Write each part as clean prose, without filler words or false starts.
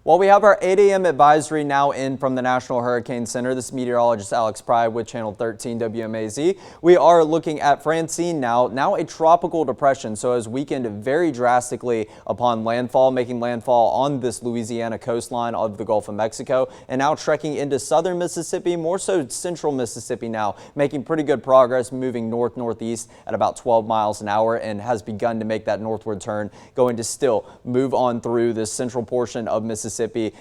Well, we have our 8 a.m. advisory now in from the National Hurricane Center. This is meteorologist Alex Pry with Channel 13 WMAZ. We are looking at Francine now a tropical depression. So has weakened very drastically upon landfall, making landfall on this Louisiana coastline of the Gulf of Mexico, and now trekking into southern Mississippi, more so central Mississippi now, making pretty good progress, moving north-northeast at about 12 miles an hour, and has begun to make that northward turn, going to still move on through this central portion of Mississippi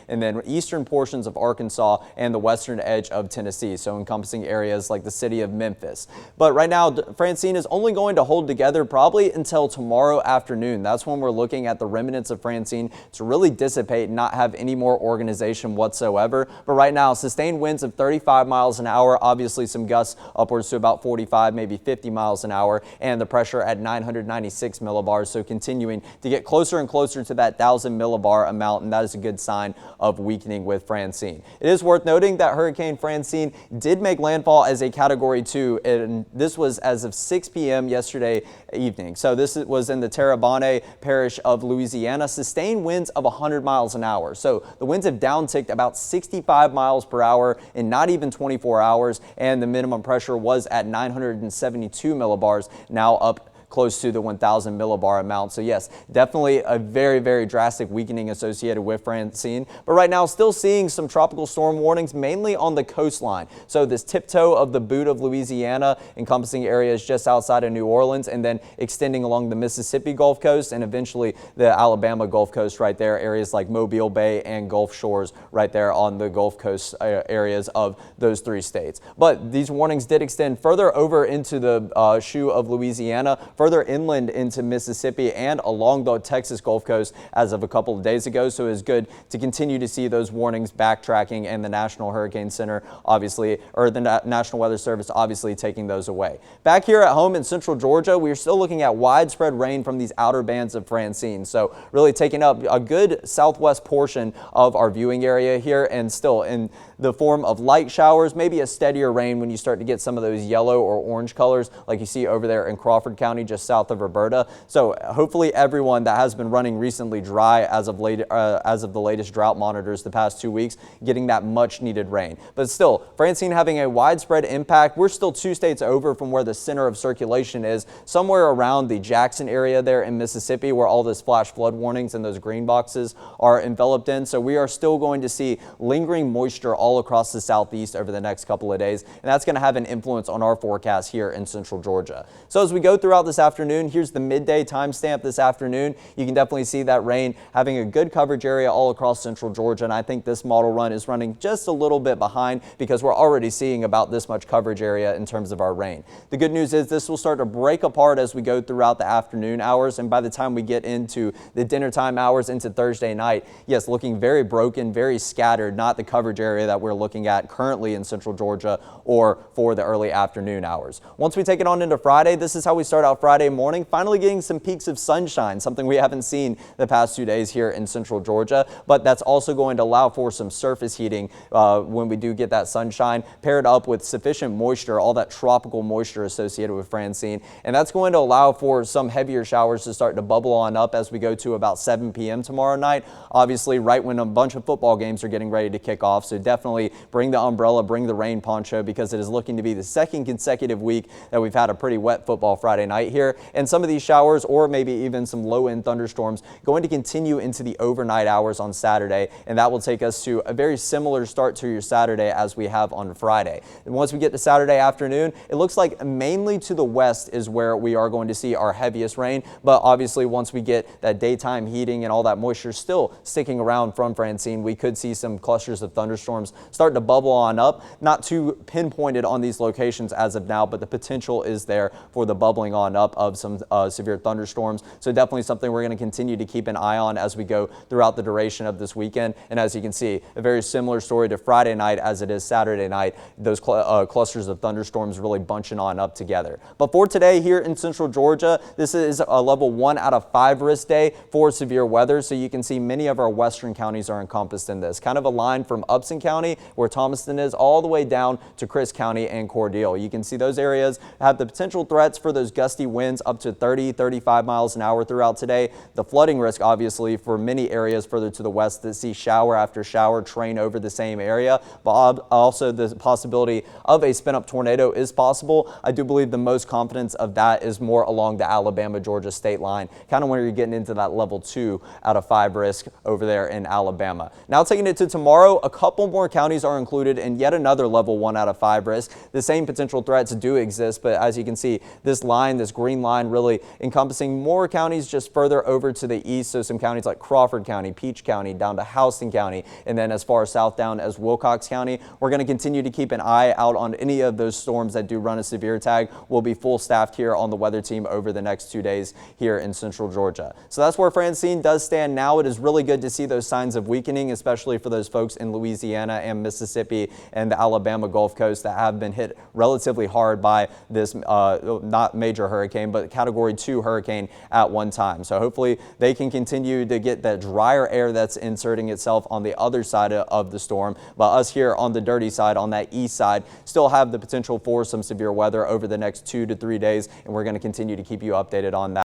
and then eastern portions of Arkansas and the western edge of Tennessee, so encompassing areas like the city of Memphis. But right now, Francine is only going to hold together probably until tomorrow afternoon. That's when we're looking at the remnants of Francine to really dissipate and not have any more organization whatsoever. But right now, sustained winds of 35 miles an hour, obviously some gusts upwards to about 45, maybe 50 miles an hour, and the pressure at 996 millibars, so continuing to get closer and closer to that 1,000 millibar amount, and that is a good sign of weakening with Francine. It is worth noting that Hurricane Francine did make landfall as a Category 2, and this was as of 6 p.m. yesterday evening. So this was in the Terrebonne parish of Louisiana, sustained winds of 100 miles an hour. So the winds have downticked about 65 miles per hour in not even 24 hours, and the minimum pressure was at 972 millibars, now up close to the 1,000 millibar amount. So yes, definitely a very, very drastic weakening associated with Francine. But right now, still seeing some tropical storm warnings, mainly on the coastline. So this tiptoe of the boot of Louisiana, encompassing areas just outside of New Orleans, and then extending along the Mississippi Gulf Coast, and eventually the Alabama Gulf Coast right there, areas like Mobile Bay and Gulf Shores right there on the Gulf Coast areas of those three states. But these warnings did extend further over into the shoe of Louisiana, further inland into Mississippi and along the Texas Gulf Coast as of a couple of days ago. So it's good to continue to see those warnings backtracking, and the National Hurricane Center obviously, or the National Weather Service obviously taking those away. Back here at home in central Georgia, we're still looking at widespread rain from these outer bands of Francine. So really taking up a good southwest portion of our viewing area here, and still in the form of light showers, maybe a steadier rain when you start to get some of those yellow or orange colors like you see over there in Crawford County, just south of Roberta. So hopefully everyone that has been running recently dry as of the latest drought monitors the past 2 weeks, getting that much needed rain. But still, Francine having a widespread impact. We're still 2 states over from where the center of circulation is, somewhere around the Jackson area there in Mississippi, where all those flash flood warnings and those green boxes are enveloped in. So we are still going to see lingering moisture all across the southeast over the next couple of days, and that's going to have an influence on our forecast here in central Georgia. So as we go throughout this afternoon, here's the midday timestamp this afternoon. You can definitely see that rain having a good coverage area all across central Georgia, and I think this model run is running just a little bit behind because we're already seeing about this much coverage area in terms of our rain. The good news is this will start to break apart as we go throughout the afternoon hours, and by the time we get into the dinner time hours into Thursday night, yes, looking very broken, very scattered, not the coverage area that we're looking at currently in central Georgia or for the early afternoon hours. Once we take it on into Friday, this is how we start out Friday morning, finally getting some peaks of sunshine, something we haven't seen the past 2 days here in central Georgia, but that's also going to allow for some surface heating when we do get that sunshine, paired up with sufficient moisture, all that tropical moisture associated with Francine, and that's going to allow for some heavier showers to start to bubble on up as we go to about 7 p.m. tomorrow night, obviously right when a bunch of football games are getting ready to kick off. So definitely bring the umbrella, bring the rain poncho, because it is looking to be the second consecutive week that we've had a pretty wet football Friday night here, and some of these showers or maybe even some low-end thunderstorms going to continue into the overnight hours on Saturday, and that will take us to a very similar start to your Saturday as we have on Friday. And once we get to Saturday afternoon, it looks like mainly to the west is where we are going to see our heaviest rain, but obviously once we get that daytime heating and all that moisture still sticking around from Francine, we could see some clusters of thunderstorms start to bubble on up. Not too pinpointed on these locations as of now, but the potential is there for the bubbling on up of some severe thunderstorms. So definitely something we're going to continue to keep an eye on as we go throughout the duration of this weekend. And as you can see, a very similar story to Friday night as it is Saturday night. Those clusters of thunderstorms really bunching on up together. But for today here in central Georgia, this is a level 1 out of 5 risk day for severe weather. So you can see many of our western counties are encompassed in this. Kind of a line from Upson County, where Thomaston is, all the way down to Crisp County and Cordele. You can see those areas have the potential threats for those gusty winds up to 30-35 miles an hour throughout today. The flooding risk, obviously, for many areas further to the west that see shower after shower train over the same area, but also the possibility of a spin-up tornado is possible. I do believe the most confidence of that is more along the Alabama-Georgia state line, kind of when you're getting into that level 2 out of 5 risk over there in Alabama. Now taking it to tomorrow, a couple more counties are included in yet another level 1 out of 5 risk. The same potential threats do exist, but as you can see, this line, this green line, really encompassing more counties just further over to the east. So some counties like Crawford County, Peach County, down to Houston County, and then as far south down as Wilcox County. We're going to continue to keep an eye out on any of those storms that do run a severe tag. We'll be full staffed here on the weather team over the next 2 days here in central Georgia. So that's where Francine does stand now. It is really good to see those signs of weakening, especially for those folks in Louisiana and Mississippi and the Alabama Gulf Coast that have been hit relatively hard by this not major hurricane, but category 2 hurricane at one time. So hopefully they can continue to get that drier air that's inserting itself on the other side of the storm. But us here on the dirty side, on that east side, still have the potential for some severe weather over the next 2 to 3 days, and we're going to continue to keep you updated on that.